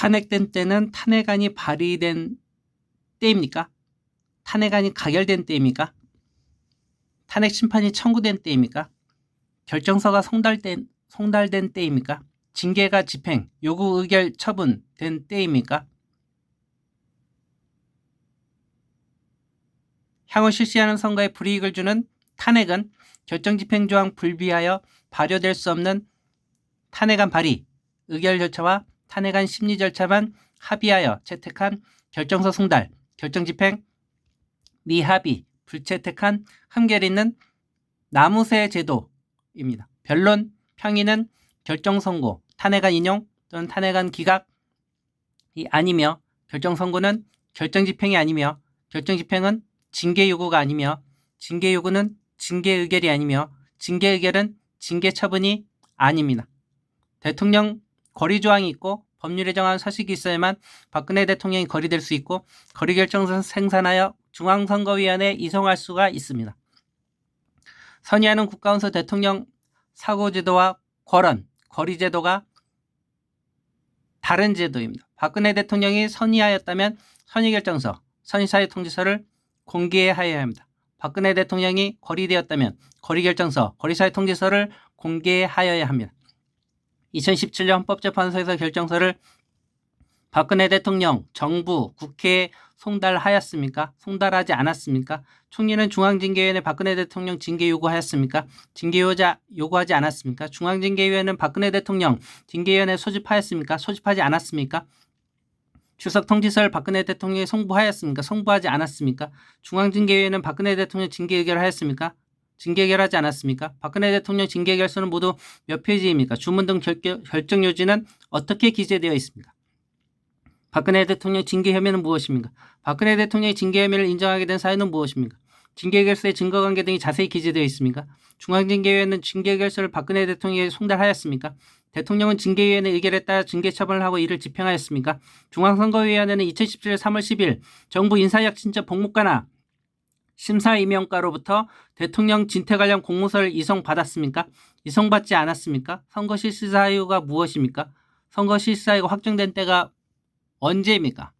탄핵된 때는 탄핵안이 발의된 때입니까? 탄핵안이 가결된 때입니까? 탄핵 심판이 청구된 때입니까? 결정서가 송달된 때입니까? 징계가 집행, 요구 의결 처분된 때입니까? 향후 실시하는 선거에 불이익을 주는 탄핵은 결정집행조항 불비하여 발효될 수 없는 탄핵안 발의, 의결 절차와 탄핵안 심리 절차만 합의하여 채택한 결정서 송달, 결정집행, 미합의, 불채택한 흠결 있는 나무새 제도입니다. 변론, 평의는 결정선고, 탄핵안 인용 또는 탄핵안 기각이 아니며 결정선고는 결정집행이 아니며 결정집행은 징계요구가 아니며 징계요구는 징계의결이 아니며 징계의결은 징계처분이 아닙니다. 대통령 거리조항이 있고 법률에 정한 서식이 있어야만 박근혜 대통령이 거리될 수 있고 거리결정서 생산하여 중앙선거위원회에 이송할 수가 있습니다. 선의하는 국가원수 대통령 사고제도와 권한, 거리제도가 다른 제도입니다. 박근혜 대통령이 선의하였다면 선의결정서, 선의사회통지서를 공개하여야 합니다. 박근혜 대통령이 거리되었다면 거리결정서, 거리사회통지서를 공개하여야 합니다. 2017년 헌법재판소에서 결정서를 박근혜 대통령, 정부, 국회에 송달하였습니까? 송달하지 않았습니까? 총리는 중앙징계위원회 박근혜 대통령 징계 요구하였습니까? 징계 요구하지 않았습니까? 중앙징계위원회는 박근혜 대통령 징계위원회 소집하였습니까? 소집하지 않았습니까? 출석 통지서를 박근혜 대통령이 송부하였습니까? 송부하지 않았습니까? 중앙징계위원회는 박근혜 대통령 징계 의결하였습니까? 징계 의결하지 않았습니까? 박근혜 대통령 징계 의결서는 모두 몇 페이지입니까? 주문 등 결정 요지는 어떻게 기재되어 있습니까? 박근혜 대통령 징계 혐의는 무엇입니까? 박근혜 대통령이 징계 혐의를 인정하게 된 사유는 무엇입니까? 징계 의결서의 증거관계 등이 자세히 기재되어 있습니까? 중앙징계위원회는 징계 의결서를 박근혜 대통령에게 송달하였습니까? 대통령은 징계위원회 의결에 따라 징계 처분을 하고 이를 집행하였습니까? 중앙선거위원회는 2017년 3월 10일 정부 인사혁신처 복무과나 심사임명과로부터 대통령 진퇴 관련 공문서를 이송받았습니까? 이송받지 않았습니까? 선거 실시 사유가 무엇입니까? 선거 실시 사유가 확정된 때가 언제입니까?